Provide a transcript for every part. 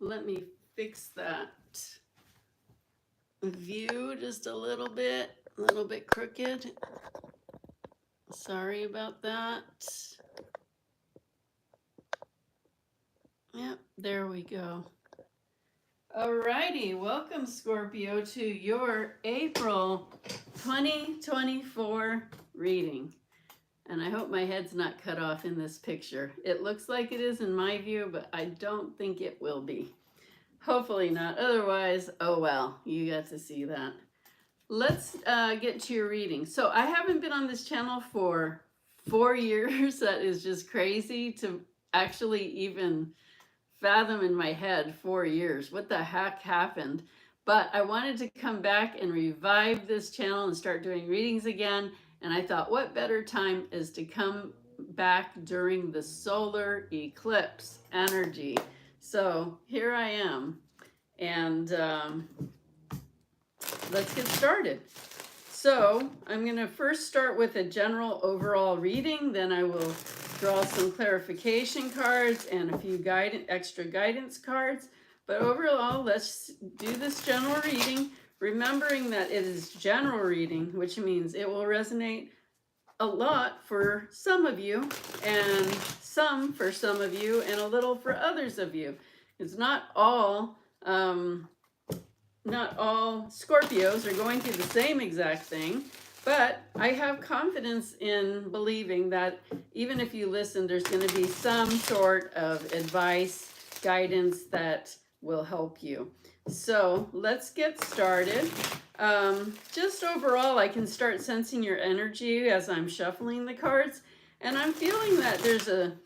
let me fix that view just a little bit crooked. Sorry about that. Yep, there we go. Alrighty, welcome Scorpio to your April 2024 reading. And I hope my head's not cut off in this picture. It looks like it is in my view, but I don't think it will be. Hopefully not. Otherwise, oh well, you got to see that. Let's get to your reading. So I haven't been on this channel for 4 years. That is just crazy to actually even fathom in my head. 4 years. What the heck happened? But I wanted to come back and revive this channel and start doing readings again. And I thought, what better time is to come back during the solar eclipse energy. So here I am. And let's get started. So I'm going to first start with a general overall reading. Then I will draw some clarification cards and a few extra guidance cards. But overall, let's do this general reading, remembering that it is general reading, which means it will resonate a lot for some of you, and some for some of you, and a little for others of you. It's not all Scorpios are going through the same exact thing, but I have confidence in believing that even if you listen, there's going to be some sort of advice, guidance that will help you. So let's get started. Just overall, I can start sensing your energy as I'm shuffling the cards, and I'm feeling that there's a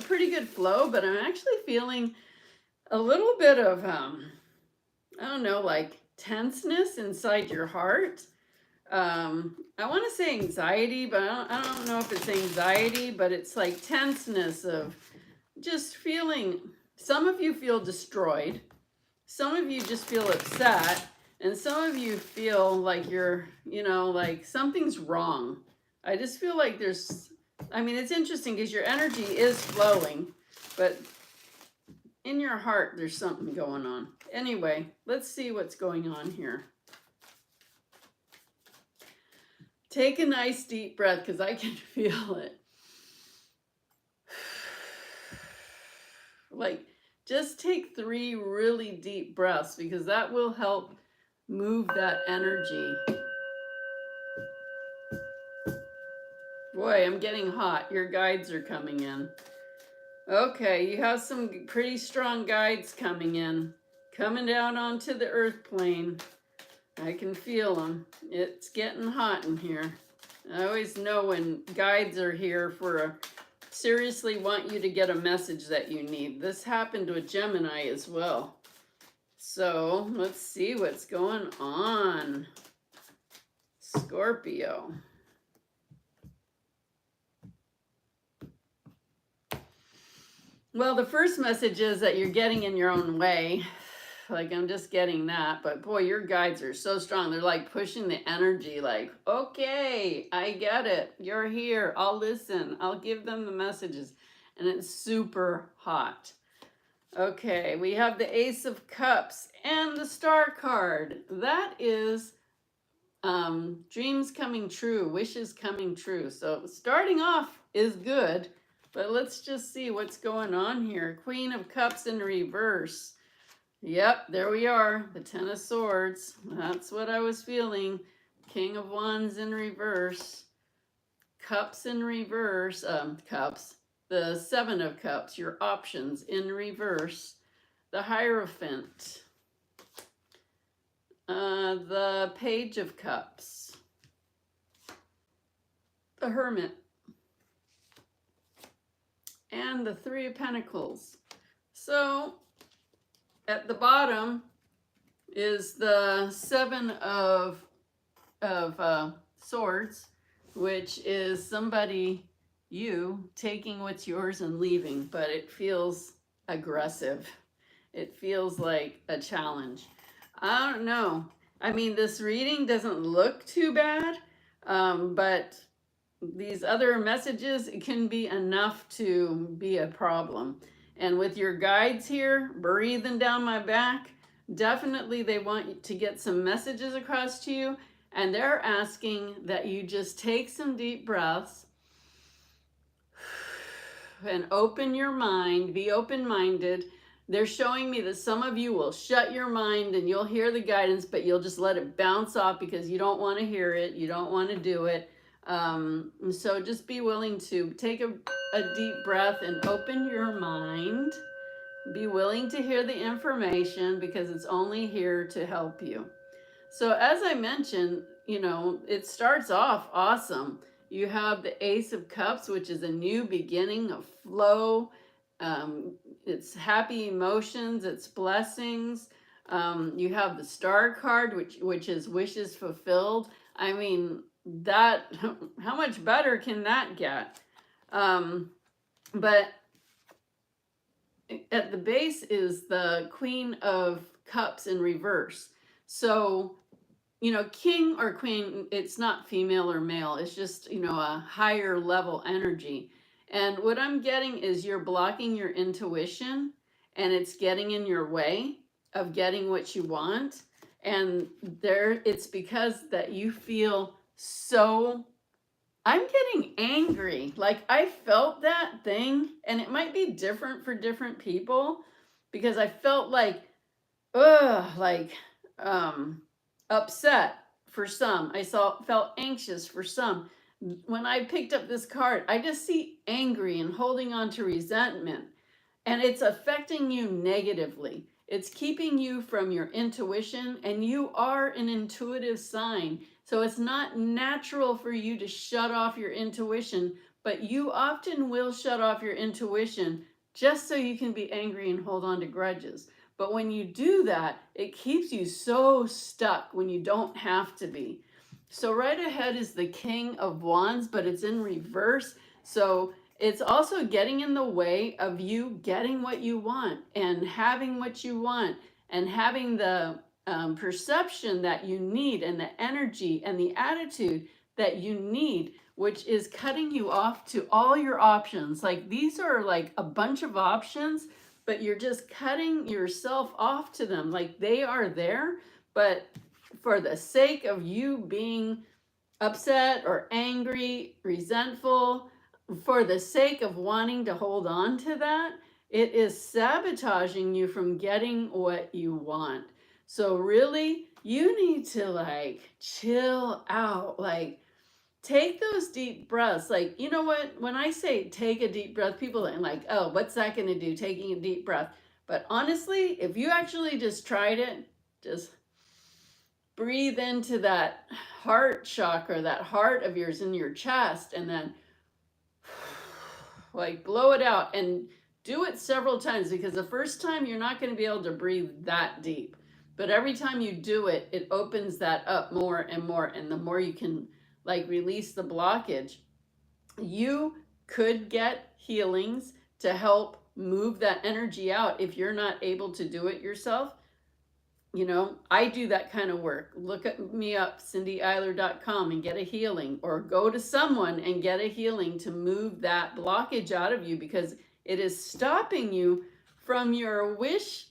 pretty good flow, but I'm actually feeling a little bit of I don't know, like tenseness inside your heart. I want to say anxiety, but I don't know if it's anxiety, but it's like tenseness of just feeling. Some of you feel destroyed. Some of you just feel upset. And some of you feel like you're, like something's wrong. I just feel like it's interesting because your energy is flowing, but in your heart, there's something going on. Anyway, let's see what's going on here. Take a nice deep breath because I can feel it. Like, just take 3 really deep breaths because that will help move that energy. Boy, I'm getting hot. Your guides are coming in. Okay, you have some pretty strong guides coming in. Coming down onto the earth plane. I can feel them. It's getting hot in here. I always know when guides are here seriously want you to get a message that you need. This happened with Gemini as well. So let's see what's going on. Scorpio. Well, the first message is that you're getting in your own way. Like, I'm just getting that. But boy, your guides are so strong. They're like pushing the energy like, okay, I get it. You're here. I'll listen. I'll give them the messages. And it's super hot. Okay, we have the Ace of Cups and the Star card. That is dreams coming true, wishes coming true. So starting off is good, but let's just see what's going on here. Queen of Cups in reverse. Yep, there we are. The 10 of Swords. That's what I was feeling. King of Wands in reverse. Cups in reverse. Cups. The 7 of Cups, your options in reverse. The Hierophant. The Page of Cups. The Hermit. And the 3 of Pentacles. So, at the bottom is the 7 of Swords, which is somebody, you, taking what's yours and leaving, but it feels aggressive. It feels like a challenge. I don't know. I mean, this reading doesn't look too bad, but these other messages, it can be enough to be a problem. And with your guides here, breathing down my back, definitely they want to get some messages across to you. And they're asking that you just take some deep breaths and open your mind, be open-minded. They're showing me that some of you will shut your mind and you'll hear the guidance, but you'll just let it bounce off because you don't want to hear it, you don't want to do it. So just be willing to take a deep breath and open your mind. Be willing to hear the information because it's only here to help you. So as I mentioned, it starts off awesome. You have the Ace of Cups, which is a new beginning, a flow. It's happy emotions, it's blessings. You have the Star card, which is wishes fulfilled. I mean, that, how much better can that get? But at the base is the Queen of Cups in reverse. So, king or queen, it's not female or male. It's just, a higher level energy. And what I'm getting is you're blocking your intuition and it's getting in your way of getting what you want. And it's because that you feel so, I'm getting angry. Like I felt that thing, and it might be different for different people because I felt like, upset for some. I felt anxious for some. When I picked up this card, I just see angry and holding on to resentment, and it's affecting you negatively. It's keeping you from your intuition, and you are an intuitive sign. So it's not natural for you to shut off your intuition, but you often will shut off your intuition just so you can be angry and hold on to grudges. But when you do that, it keeps you so stuck when you don't have to be. So right ahead is the King of Wands, but it's in reverse. So it's also getting in the way of you getting what you want and having what you want and having the perception that you need and the energy and the attitude that you need, which is cutting you off to all your options. Like these are like a bunch of options, but you're just cutting yourself off to them. Like they are there, but for the sake of you being upset or angry, resentful, for the sake of wanting to hold on to that, it is sabotaging you from getting what you want. So really, you need to chill out, take those deep breaths. Like, you know what? When I say take a deep breath, people are like, oh, what's that going to do? Taking a deep breath. But honestly, if you actually just tried it, just breathe into that heart chakra, that heart of yours in your chest, and then blow it out and do it several times, because the first time you're not going to be able to breathe that deep. But every time you do it, it opens that up more and more. And the more you can release the blockage, you could get healings to help move that energy out if you're not able to do it yourself. I do that kind of work. Look at me up, cindyeiler.com, and get a healing, or go to someone and get a healing to move that blockage out of you, because it is stopping you from your wish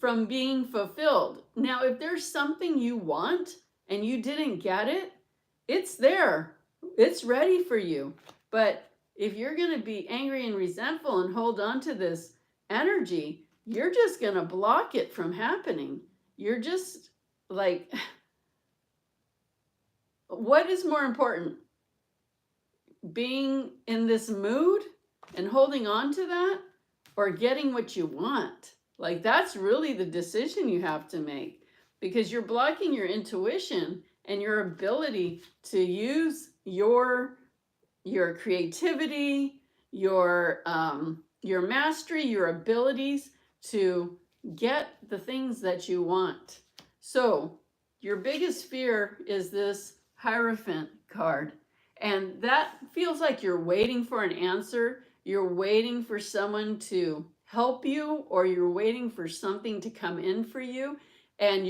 from being fulfilled. Now, if there's something you want and you didn't get it, it's there. It's ready for you. But if you're going to be angry and resentful and hold on to this energy, you're just going to block it from happening. You're just what is more important? Being in this mood and holding on to that, or getting what you want? That's really the decision you have to make, because you're blocking your intuition and your ability to use your creativity, your mastery, your abilities to get the things that you want. So your biggest fear is this Hierophant card. And that feels like you're waiting for an answer. You're waiting for someone to help you, or you're waiting for something to come in for you. And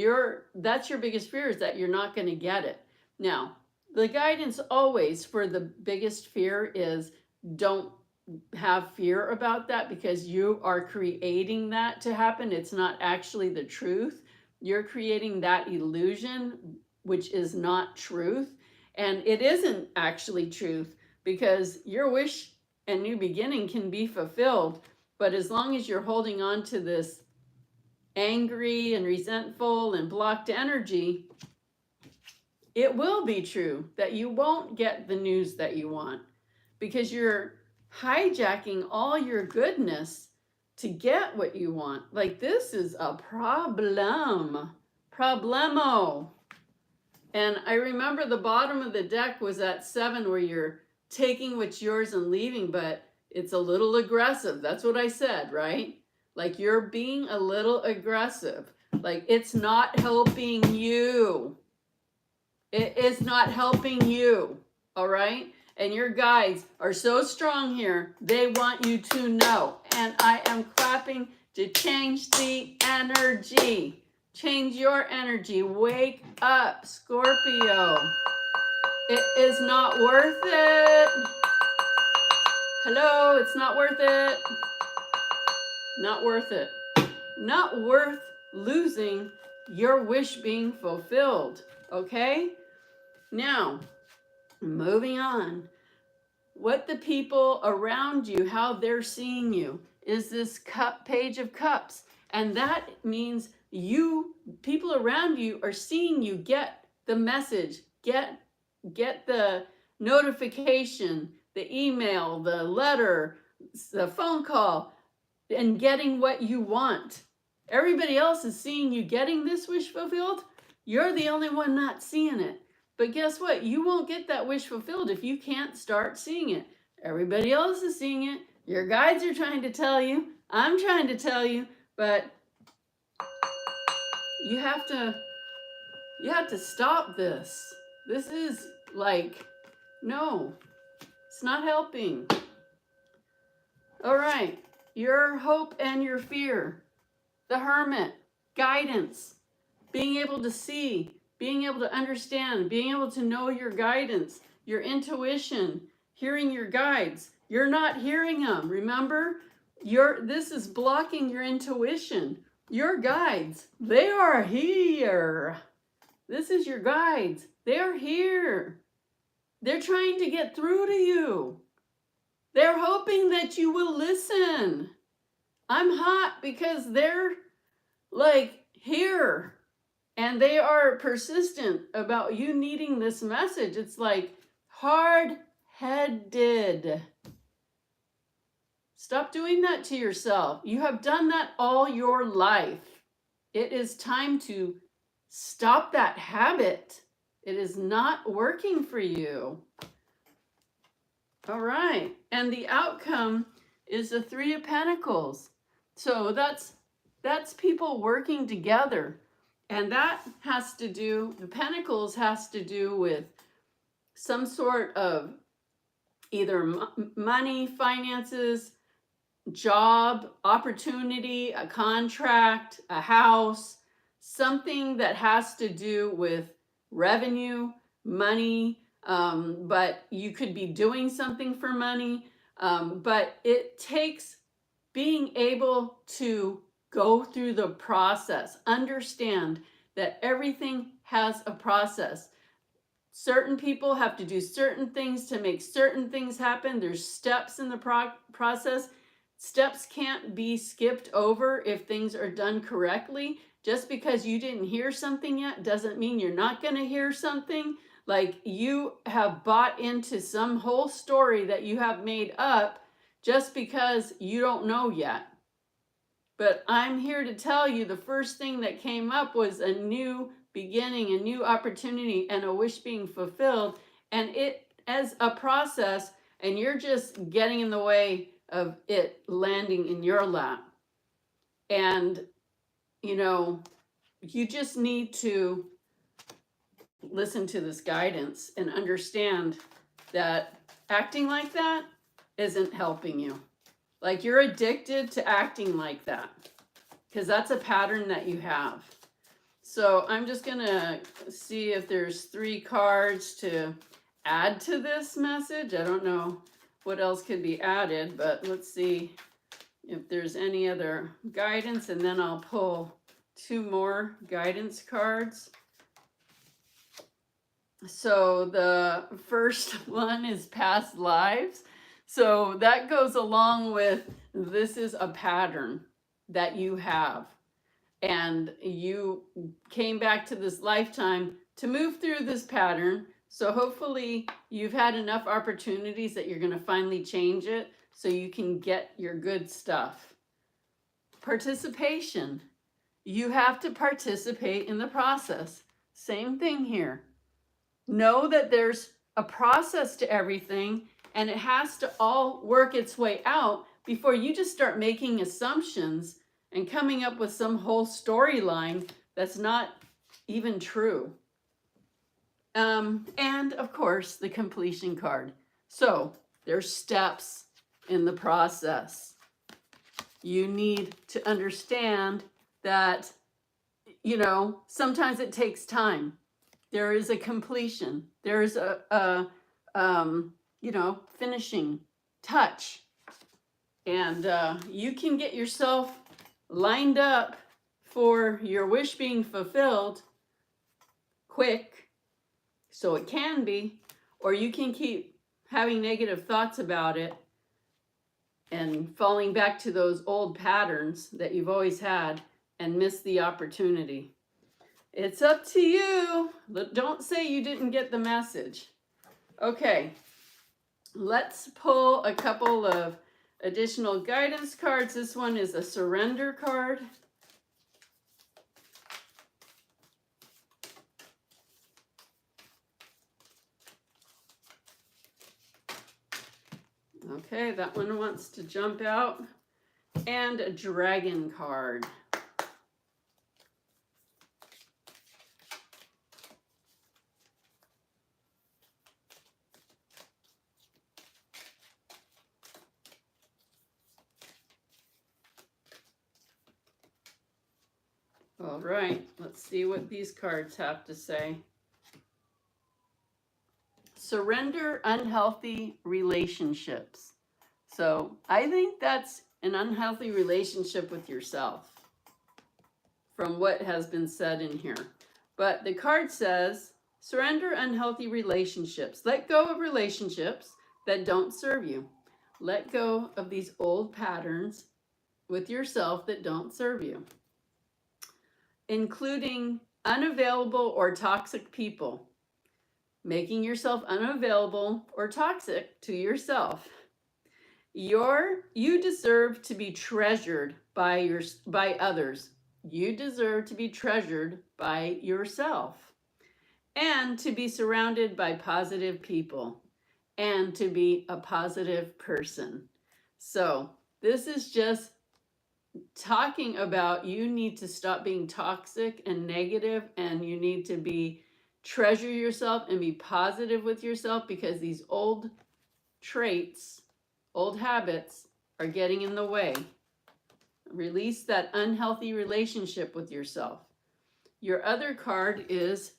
that's your biggest fear, is that you're not going to get it. Now, the guidance always for the biggest fear is don't have fear about that because you are creating that to happen. It's not actually the truth. You're creating that illusion, which is not truth. And it isn't actually truth because your wish and new beginning can be fulfilled. But as long as you're holding on to this angry and resentful and blocked energy, it will be true that you won't get the news that you want because you're hijacking all your goodness to get what you want. Like, this is a problem. Problemo. And I remember the bottom of the deck was at 7 where you're taking what's yours and leaving, but it's a little aggressive. That's what I said, right? Like, you're being a little aggressive. Like, it's not helping you. It is not helping you, all right? And your guides are so strong here, they want you to know. And I am clapping to change the energy. Change your energy. Wake up, Scorpio. It is not worth it. Hello, it's not worth it. Not worth it. Not worth losing your wish being fulfilled, okay? Now, moving on. What the people around you, how they're seeing you, is this page of cups. And that means people around you are seeing you get the message, get the notification, the email, the letter, the phone call, and getting what you want. Everybody else is seeing you getting this wish fulfilled. You're the only one not seeing it. But guess what? You won't get that wish fulfilled if you can't start seeing it. Everybody else is seeing it. Your guides are trying to tell you. I'm trying to tell you. But you have to stop this. This is like, no, it's not helping. All right. Your hope and your fear. The Hermit. Guidance. Being able to see. Being able to understand, being able to know your guidance, your intuition, hearing your guides. You're not hearing them, remember? This is blocking your intuition. Your guides, they are here. This is your guides. They are here. They're trying to get through to you. They're hoping that you will listen. I'm hot because they're like here. And they are persistent about you needing this message. It's like hard-headed. Stop doing that to yourself. You have done that all your life. It is time to stop that habit. It is not working for you. All right. And the outcome is the 3 of Pentacles. So that's people working together. And that has to do, the Pentacles has to do with some sort of either money, finances, job, opportunity, a contract, a house, something that has to do with revenue, money, but you could be doing something for money. But it takes being able to go through the process. Understand that everything has a process. Certain people have to do certain things to make certain things happen. There's steps in the process. Steps can't be skipped over if things are done correctly. Just because you didn't hear something yet doesn't mean you're not going to hear something. Like, you have bought into some whole story that you have made up just because you don't know yet. But I'm here to tell you the first thing that came up was a new beginning, a new opportunity, and a wish being fulfilled. And it as a process, and you're just getting in the way of it landing in your lap. And, you just need to listen to this guidance and understand that acting like that isn't helping you. Like, you're addicted to acting like that because that's a pattern that you have. So I'm just going to see if there's 3 cards to add to this message. I don't know what else could be added, but let's see if there's any other guidance, and then I'll pull 2 more guidance cards. So the first one is past lives. So that goes along with, this is a pattern that you have. And you came back to this lifetime to move through this pattern. So hopefully you've had enough opportunities that you're going to finally change it so you can get your good stuff. Participation. You have to participate in the process. Same thing here. Know that there's a process to everything, and it has to all work its way out before you just start making assumptions and coming up with some whole storyline that's not even true. And of course, the completion card. So there's steps in the process. You need to understand that, you know, sometimes it takes time. There is a completion. There is a you know, finishing touch. And you can get yourself lined up for your wish being fulfilled quick, so it can be, or you can keep having negative thoughts about it and falling back to those old patterns that you've always had and miss the opportunity. It's up to you. Don't say you didn't get the message. Okay, let's pull a couple of additional guidance cards. This one is a surrender card. Okay, that one wants to jump out. And a dragon card. All right, let's see what these cards have to say. Surrender unhealthy relationships. So I think that's an unhealthy relationship with yourself from what has been said in here. But the card says, surrender unhealthy relationships. Let go of relationships that don't serve you. Let go of these old patterns with yourself that don't serve you, including unavailable or toxic people. Making yourself unavailable or toxic to yourself. You deserve to be treasured by others. You deserve to be treasured by yourself, and to be surrounded by positive people, and to be a positive person. So this is just talking about, you need to stop being toxic and negative, and you need to treasure yourself and be positive with yourself, because these old traits, old habits are getting in the way. Release that unhealthy relationship with yourself. Your other card is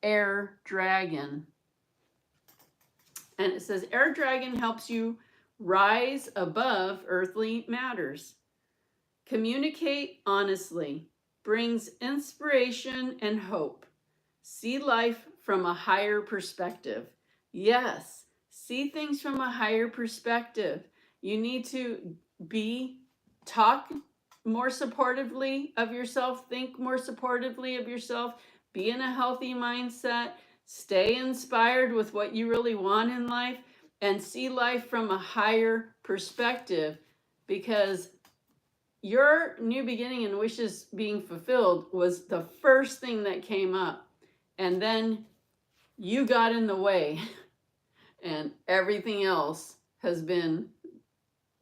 Air Dragon. And it says, Air Dragon helps you rise above earthly matters. Communicate honestly, brings inspiration and hope. See life from a higher perspective. Yes, see things from a higher perspective. You need to talk more supportively of yourself, think more supportively of yourself, be in a healthy mindset, stay inspired with what you really want in life, and see life from a higher perspective, because your new beginning and wishes being fulfilled was the first thing that came up. And then you got in the way, and everything else has been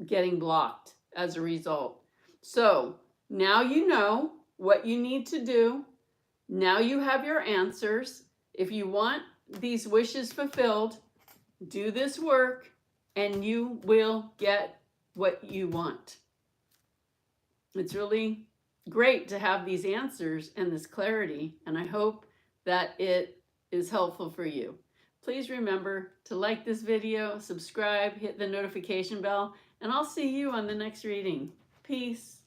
getting blocked as a result. So now you know what you need to do. Now you have your answers. If you want these wishes fulfilled, do this work and you will get what you want. It's really great to have these answers and this clarity, and I hope that it is helpful for you. please remember to like this video, subscribe, hit the notification bell, and I'll see you on the next reading. Peace.